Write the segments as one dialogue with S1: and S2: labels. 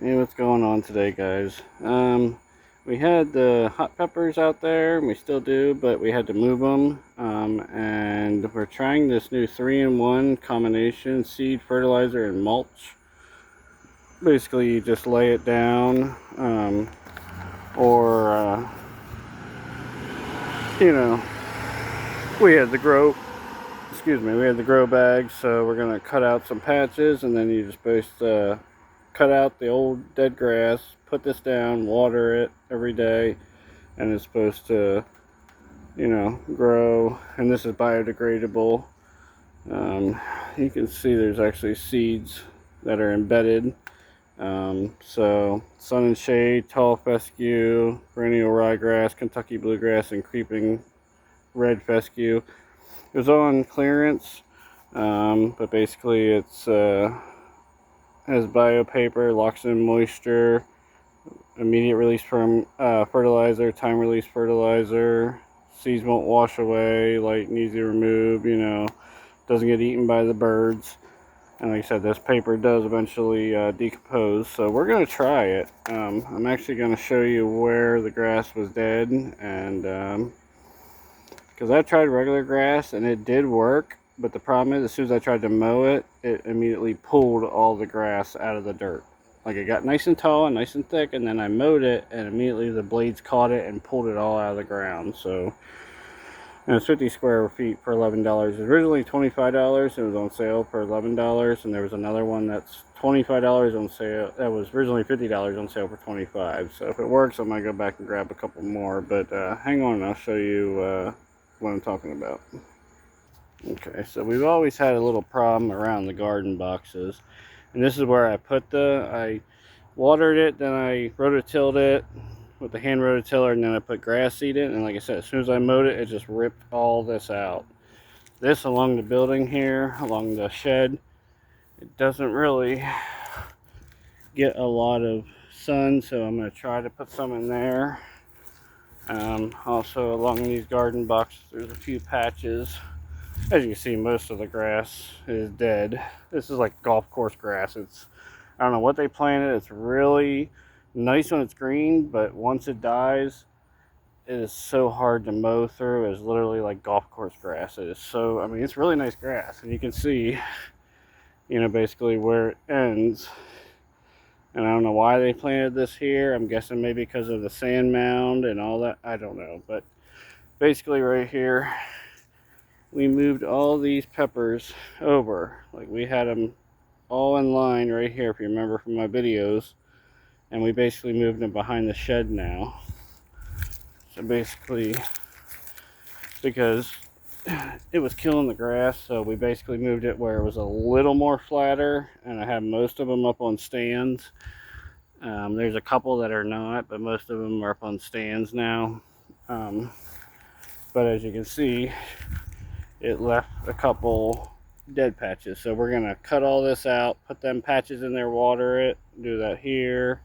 S1: Hey, what's going on today, guys? We had the hot peppers out there, and we still do, but we had to move them. And we're trying this new 3-in-1 combination: seed, fertilizer, and mulch. Basically, you just lay it down, or you know, we had the grow. Excuse me, we had the grow bags, so we're gonna cut out some patches, and then you're supposed to cut out the old dead grass, put this down, water it every day, and it's supposed to, grow. And this is biodegradable. You can see there's actually seeds that are embedded. So sun and shade, tall fescue, perennial ryegrass, Kentucky bluegrass, and creeping red fescue. It was on clearance, but basically it's has bio paper, locks in moisture, immediate release from fertilizer, time release fertilizer, seeds won't wash away, light and easy to remove, doesn't get eaten by the birds. And like I said, this paper does eventually decompose, so we're going to try it. I'm actually going to show you where the grass was dead, and because I tried regular grass and it did work, but the problem is as soon as I tried to mow it, it immediately pulled all the grass out of the dirt. Like, it got nice and tall and nice and thick, and then I mowed it, and immediately the blades caught it and pulled it all out of the ground. So, and it's 50 square feet for $11. It was originally $25. It was on sale for $11, and there was another one that's $25 on sale. That was originally $50 on sale for $25. So if it works, I might go back and grab a couple more. But hang on, and I'll show you what I'm talking about. Okay, so we've always had a little problem around the garden boxes, and this is where I watered it, then I rototilled it with the hand rototiller, and then I put grass seed in, and like I said, as soon as I mowed it, it just ripped all this out. This along the building here, along the shed, it doesn't really get a lot of sun, so I'm going to try to put some in there. Also along these garden boxes, there's a few patches. As you can see, most of the grass is dead. This is like golf course grass. I don't know what they planted. It's really nice when it's green, but once it dies, it is so hard to mow through. It's literally like golf course grass. It is so, I mean, it's really nice grass. And you can see, basically where it ends. And I don't know why they planted this here. I'm guessing maybe because of the sand mound and all that. I don't know. But basically right here, we moved all these peppers over. Like, we had them all in line right here, if you remember from my videos. And we basically moved them behind the shed now. So basically, because it was killing the grass, so we basically moved it where it was a little more flatter, and I have most of them up on stands. There's a couple that are not, but most of them are up on stands now. But as you can see, it left a couple dead patches, so we're gonna cut all this out, put them patches in there, water it, do that here,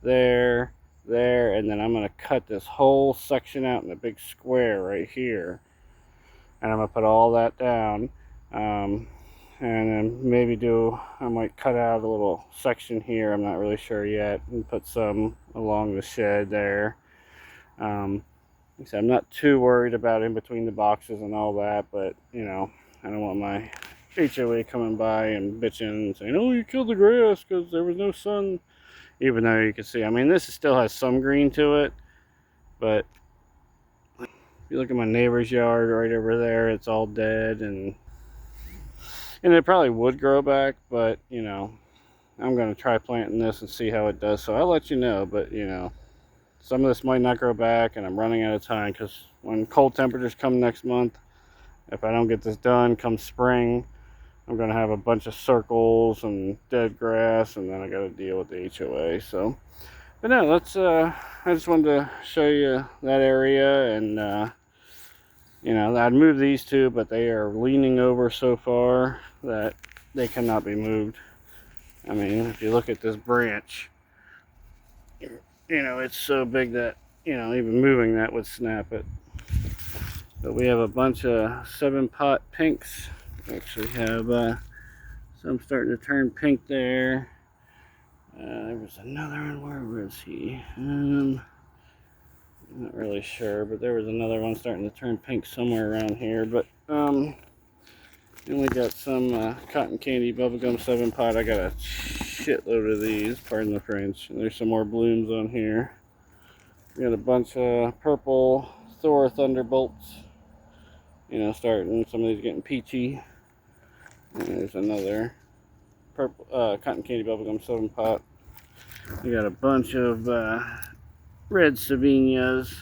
S1: there, and then I'm going to cut this whole section out in a big square right here, and I'm going to put all that down, and then maybe I might cut out a little section here, I'm not really sure yet, and put some along the shed there. Like I said, I'm not too worried about in between the boxes and all that, but I don't want my HOA coming by and bitching and saying, oh, you killed the grass because there was no sun. Even though you can see, I mean, this still has some green to it, but if you look at my neighbor's yard right over there, it's all dead, and it probably would grow back, but I'm going to try planting this and see how it does, so I'll let you know. But some of this might not grow back, and I'm running out of time because when cold temperatures come next month, if I don't get this done come spring, I'm going to have a bunch of circles and dead grass, and then I got to deal with the HOA. So, but no, I just wanted to show you that area, and I'd move these two, but they are leaning over so far that they cannot be moved. I mean, if you look at this branch, it's so big that even moving that would snap it. But we have a bunch of 7-pot pinks. We actually have some starting to turn pink there. There was another one. Where was he? Not really sure, but there was another one starting to turn pink somewhere around here. But then we got some cotton candy bubblegum 7-pot. I got a shitload of these, pardon the French. And there's some more blooms on here. We got a bunch of purple Thor Thunderbolts. You know, starting, some of these getting peachy. And there's another purple cotton candy bubblegum 7-pot. We got a bunch of red Savinas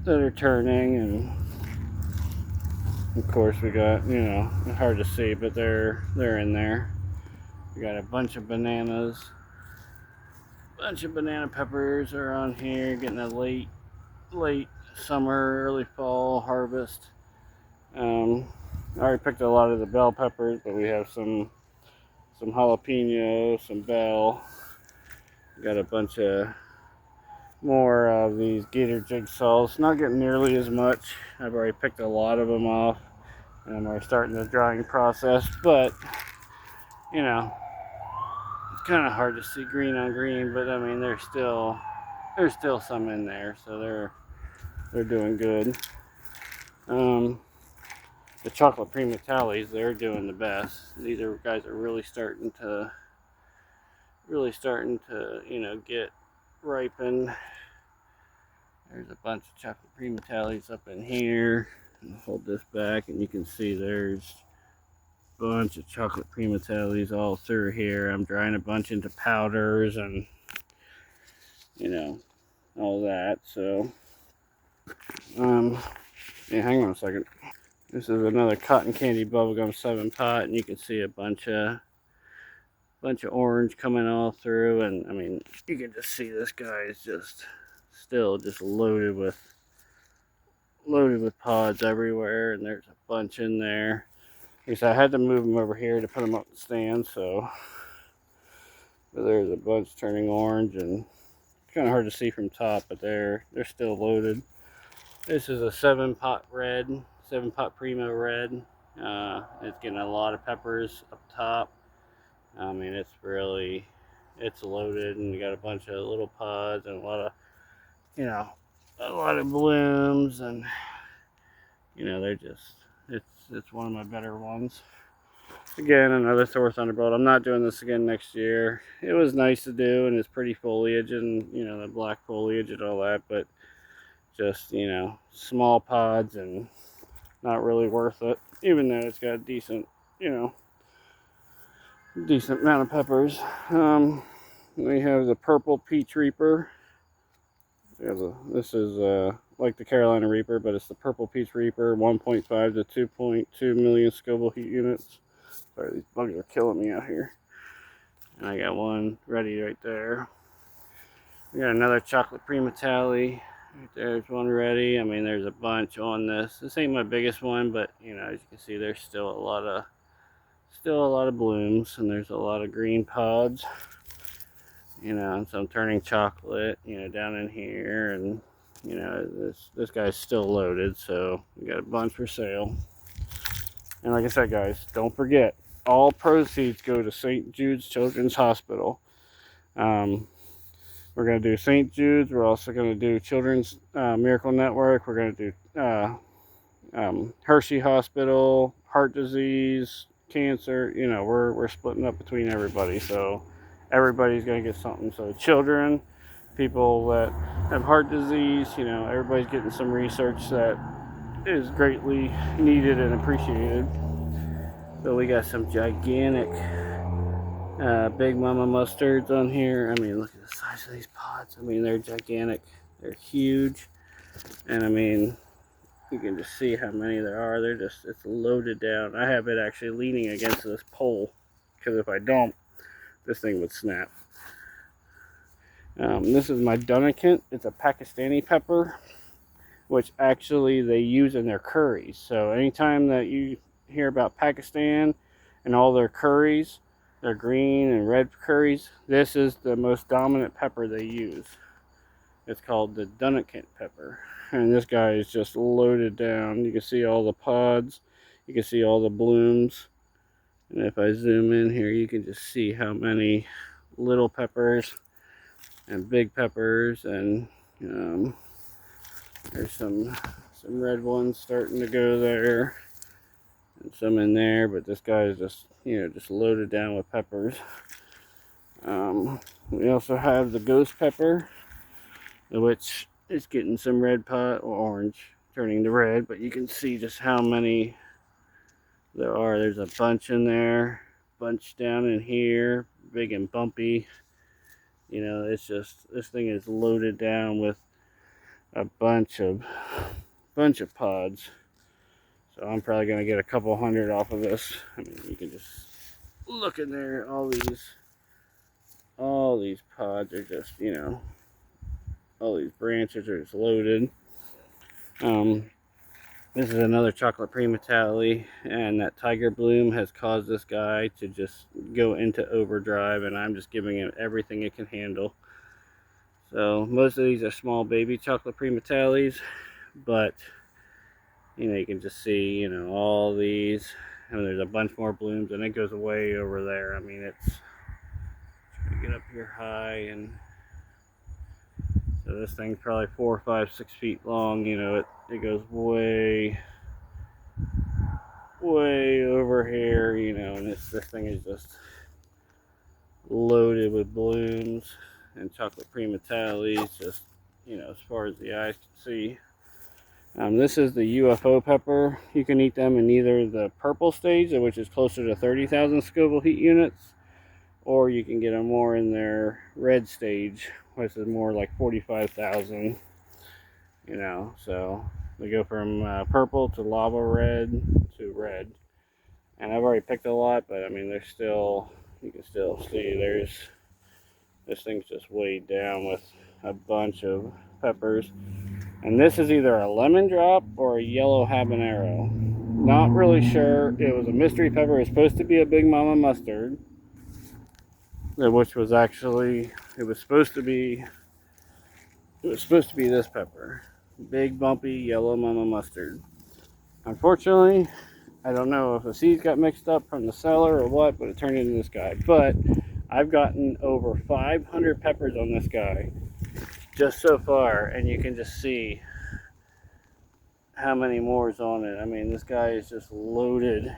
S1: that are turning, and of course we got, you know, hard to see, but they're in there. We got a bunch of bananas. Bunch of banana peppers are on here, getting a late summer, early fall harvest. I already picked a lot of the bell peppers, but we have some jalapeno, some bell. We got a bunch of more of these gator jigsaws. Not getting nearly as much. I've already picked a lot of them off, and I'm already starting the drying process, but you know, it's kind of hard to see green on green, but I mean there's still some in there, so they're doing good. The chocolate primatalis, they're doing the best. These guys are really starting to you know, get ripened. There's a bunch of chocolate primatalis up in here. I'll hold this back and you can see there's a bunch of chocolate primatalis all through here. I'm drying a bunch into powders and, you know, all that. So yeah, hang on a second. This is another cotton candy bubblegum 7-pot, and you can see a bunch of orange coming all through, and I mean you can just see this guy is still loaded with pods everywhere, and there's a bunch in there. Because I had to move them over here to put them up the stand, so but there's a bunch turning orange, and it's kind of hard to see from top, but they're still loaded. This is a 7-pot red, 7-pot Primo red. It's getting a lot of peppers up top. I mean, it's loaded, and you got a bunch of little pods and a lot of, you know, a lot of blooms, and you know, it's one of my better ones. Again, another Thor Thunderbolt. I'm not doing this again next year. It was nice to do, and it's pretty foliage, and you know, the black foliage and all that, but just, you know, small pods and not really worth it, even though it's got a decent, you know, decent amount of peppers. We have the purple peach reaper. This is like the Carolina Reaper, but it's the purple peach reaper, 1.5 to 2.2 million Scoville heat units. Sorry, these bugs are killing me out here. And I got one ready right there. We got another chocolate primatali. Right there's one ready. I mean, there's a bunch on this. This ain't my biggest one, but you know, as you can see, there's still a lot of blooms, and there's a lot of green pods. You know, and some turning chocolate, you know, down in here, and you know, this guy's still loaded, so we got a bunch for sale. And like I said, guys, don't forget, all proceeds go to St. Jude's Children's Hospital. We're going to do St. Jude's. We're also going to do Children's Miracle Network. We're going to do Hershey Hospital, heart disease, cancer. You know, we're splitting up between everybody, so everybody's going to get something. So children, people that have heart disease, you know, everybody's getting some research that is greatly needed and appreciated. So we got some gigantic Big Mama mustards on here. I mean, look at the size of these pods. I mean, they're gigantic. They're huge. And I mean, you can just see how many there are. It's loaded down. I have it actually leaning against this pole, because if I don't, this thing would snap. This is my Dunnikin. It's a Pakistani pepper, which actually they use in their curries. So anytime that you hear about Pakistan and all their curries, their green and red curries, this is the most dominant pepper they use. It's called the Dunnikin pepper. And this guy is just loaded down. You can see all the pods. You can see all the blooms. And if I zoom in here, you can just see how many little peppers and big peppers, and there's some red ones starting to go there, and some in there. But this guy is just just loaded down with peppers. We also have the ghost pepper, which is getting some red pot, or orange turning to red, but you can see just how many there are. There's a bunch in there, bunch down in here, big and bumpy. It's just, this thing is loaded down with a bunch of pods. So I'm probably gonna get a couple hundred off of this. I mean, you can just look in there. All these pods are just, all these branches are just loaded. This is another chocolate Primatale, and that tiger bloom has caused this guy to just go into overdrive, and I'm just giving it everything it can handle. So most of these are small baby chocolate Primatales, but you can just see all these, and there's a bunch more blooms, and it goes way over there. I mean, it's trying to get up here high, and so this thing's probably 4, 5, 6 feet long. It goes way over here, and this thing is just loaded with blooms and chocolate Primatales, just as far as the eyes can see. This is the UFO pepper. You can eat them in either the purple stage, which is closer to 30,000 Scoville heat units, or you can get them more in their red stage, which is more like 45,000. So they go from purple to lava red to red. And I've already picked a lot, but I mean, there's still, you can still see this thing's just weighed down with a bunch of peppers. And this is either a lemon drop or a yellow habanero. Not really sure. It was a mystery pepper. It was supposed to be a Big Mama mustard, which was actually, it was supposed to be this pepper. Big bumpy yellow mama mustard. Unfortunately, I don't know if the seeds got mixed up from the seller or what, but it turned into this guy. But I've gotten over 500 peppers on this guy just so far, and you can just see how many more is on it. I mean, this guy is just loaded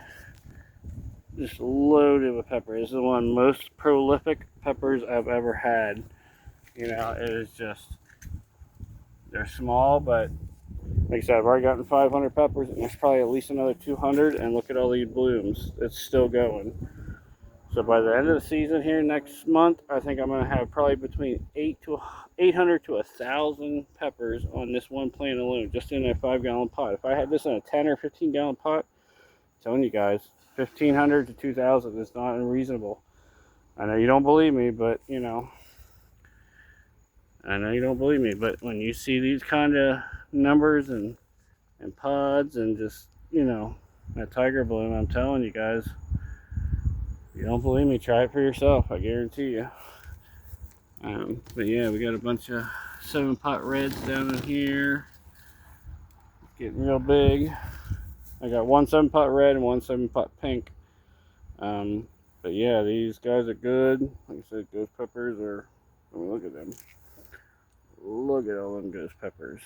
S1: with peppers. This is one of the most prolific peppers I've ever had. It is just, they're small, but like I said, I've already gotten 500 peppers, and there's probably at least another 200, and look at all these blooms. It's still going. So by the end of the season here next month, I think I'm going to have probably between 800 to 1,000 peppers on this one plant alone, just in a 5-gallon pot. If I had this in a 10 or 15-gallon pot, I'm telling you guys, 1,500 to 2,000 is not unreasonable. I know you don't believe me, but I know you don't believe me, but when you see these kind of numbers and pods and just, that tiger bloom, I'm telling you guys, if you don't believe me, try it for yourself. I guarantee you. But yeah, we got a bunch of 7-pot reds down in here. It's getting real big. I got one 7-pot red and one 7-pot pink. But yeah, these guys are good. Like I said, ghost peppers are, I mean, look at them. Look at all them ghost peppers.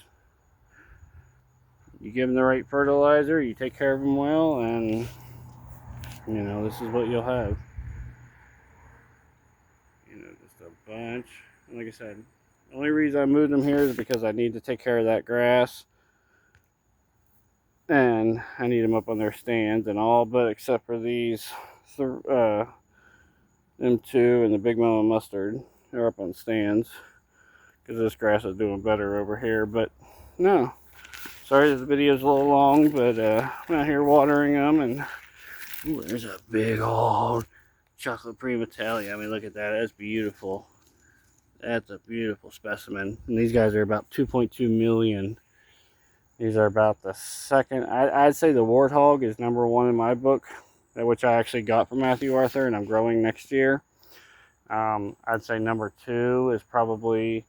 S1: You give them the right fertilizer, you take care of them well, and this is what you'll have. Just a bunch. And like I said, the only reason I moved them here is because I need to take care of that grass, and I need them up on their stands, and all but except for these, them two and the Big Mama mustard, they're up on stands because this grass is doing better over here. But no, sorry this video's a little long, but I'm out here watering them, and ooh, there's a big old chocolate Primatale. I mean, look at that. That's beautiful. That's a beautiful specimen. And these guys are about 2.2 million. These are about the second. I'd say the Warthog is #1 in my book, which I actually got from Matthew Arthur, and I'm growing next year. I'd say #2 is probably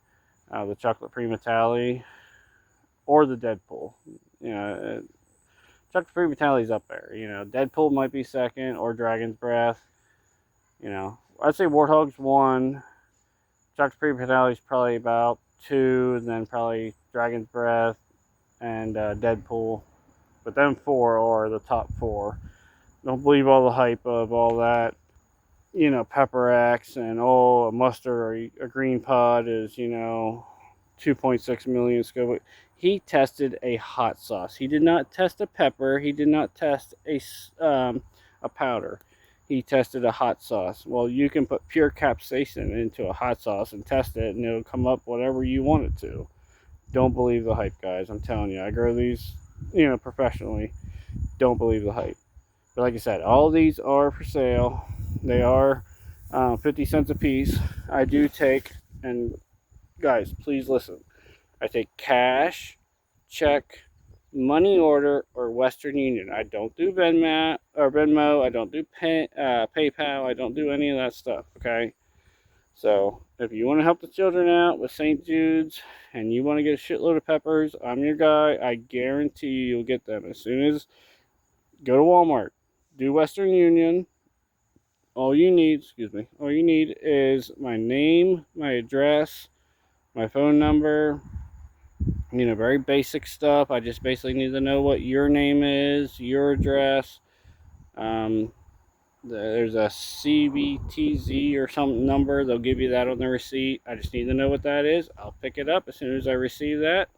S1: the chocolate Primatale or the Deadpool. Chocolate Primatale's up there. Deadpool might be second, or Dragon's Breath. I'd say Warthog's 1, Jux Pre-Finale's probably about 2, and then probably Dragon's Breath and Deadpool. But them 4 are the top 4. Don't believe all the hype of all that, you know, Pepper X and a mustard or a green pod is, you know, 2.6 million scope. He tested a hot sauce. He did not test a pepper. He did not test a powder. He tested a hot sauce. Well, you can put pure capsaicin into a hot sauce and test it, and it'll come up whatever you want it to. Don't believe the hype, guys. I'm telling you. I grow these, you know, professionally. Don't believe the hype. But like I said, all these are for sale. They are 50 cents a piece. I do take, and guys, please listen. I take cash, check, money order, or Western Union. I don't do Venmo. I don't do PayPal. I don't do any of that stuff. Okay. So if you want to help the children out with St. Jude's and you want to get a shitload of peppers, I'm your guy. I guarantee you'll get them as soon as go to Walmart. Do Western Union. All you need is my name, my address, my phone number, you know, very basic stuff. I just basically need to know what your name is, your address. There's a CVTZ or some number. They'll give you that on the receipt. I just need to know what that is. I'll pick it up as soon as I receive that.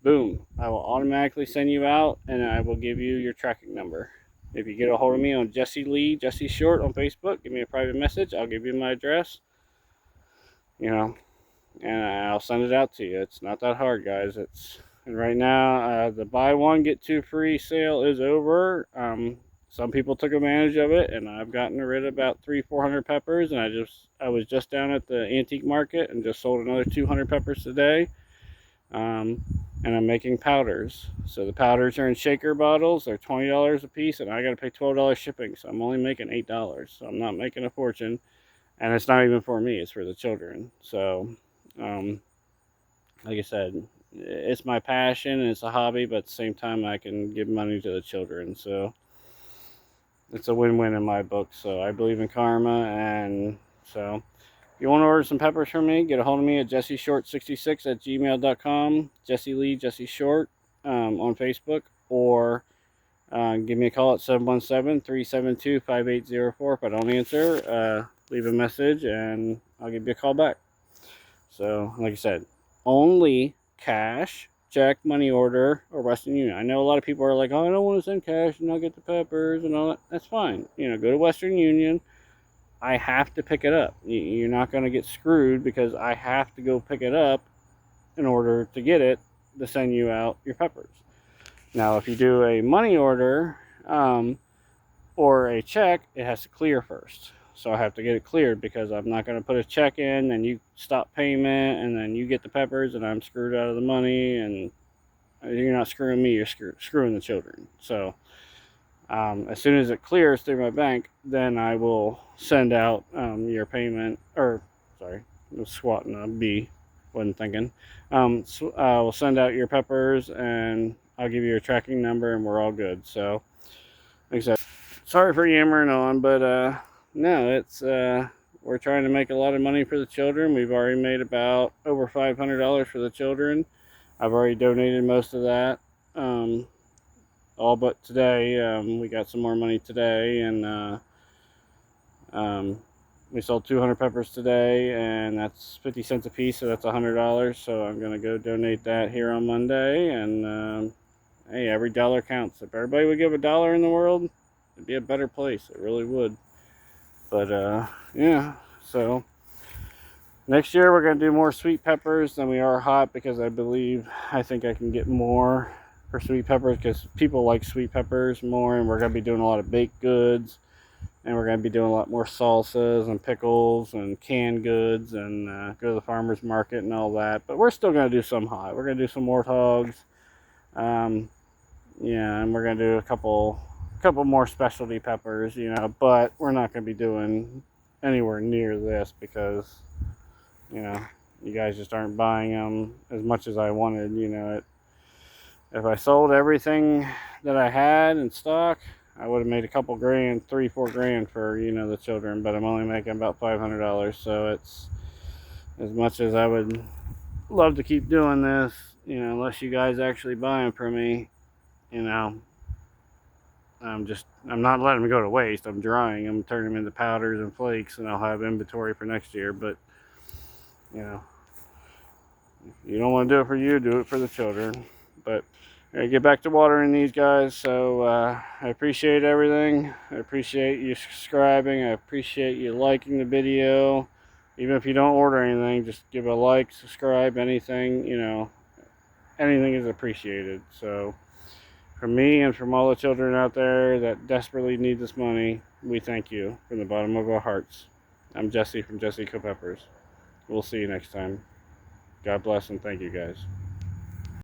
S1: Boom. I will automatically send you out, and I will give you your tracking number. If you get a hold of me on Jesse Lee, Jesse Short on Facebook, give me a private message. I'll give you my address, you know, and I'll send it out to you. It's not that hard, guys. And right now, the buy one, get two free sale is over. Some people took advantage of it, and I've gotten rid of about 300-400 peppers, and I was just down at the antique market and just sold another 200 peppers today. And I'm making powders. So the powders are in shaker bottles. They're $20 a piece, and I got to pay $12 shipping. So I'm only making $8. So I'm not making a fortune. And it's not even for me. It's for the children. So, like I said, it's my passion and it's a hobby, but at the same time, I can give money to the children. So it's a win-win in my book. So I believe in karma, and so if you want to order some peppers from me, get a hold of me at jesseshort66@gmail.com, Jesse Lee, Jesse Short on Facebook, or give me a call at 717-372-5804. If I don't answer, leave a message and I'll give you a call back. So, like I said, only cash, check, money order, or Western Union. I know a lot of people are like, oh, I don't want to send cash and not get the peppers and all that. That's fine. You know, go to Western Union. I have to pick it up. You're not going to get screwed because I have to go pick it up in order to get it to send you out your peppers. Now, if you do a money order or a check, it has to clear first. So I have to get it cleared because I'm not going to put a check in and you stop payment and then you get the peppers and I'm screwed out of the money, and you're not screwing me, you're screwing the children. So as soon as it clears through my bank, then I will send out your payment, or sorry, I was swatting a bee, wasn't thinking. So I will send out your peppers and I'll give you your tracking number and we're all good. So, like I said, sorry for yammering on, but no, it's we're trying to make a lot of money for the children. We've already made about over $500 for the children. I've already donated most of that. All but today, we got some more money today, and we sold 200 peppers today, and that's 50 cents a piece, so that's $100. So I'm going to go donate that here on Monday, and hey, every dollar counts. If everybody would give $1 in the world, it'd be a better place. It really would. But yeah, so next year we're going to do more sweet peppers than we are hot, because I think I can get more for sweet peppers because people like sweet peppers more, and we're going to be doing a lot of baked goods, and we're going to be doing a lot more salsas and pickles and canned goods, and go to the farmer's market and all that. But we're still going to do some hot. We're going to do some Warthogs, yeah, and we're going to do a couple more specialty peppers, you know, but we're not going to be doing anywhere near this because, you know, you guys just aren't buying them as much as I wanted. You know, if I sold everything that I had in stock, I would have made a couple grand, 3-4 grand for, you know, the children, but I'm only making about $500. So it's, as much as I would love to keep doing this, you know, unless you guys actually buy them for me, you know, I'm not letting them go to waste. I'm drying them, turning them into powders and flakes, and I'll have inventory for next year. But, you know, if you don't want to do it for you, do it for the children. But I get back to watering these guys. So I appreciate everything. I appreciate you subscribing. I appreciate you liking the video. Even if you don't order anything, just give a like, subscribe, anything, you know, anything is appreciated. So from me and from all the children out there that desperately need this money, we thank you from the bottom of our hearts. I'm Jesse from Jesse Culpeppers. We'll see you next time. God bless and thank you guys.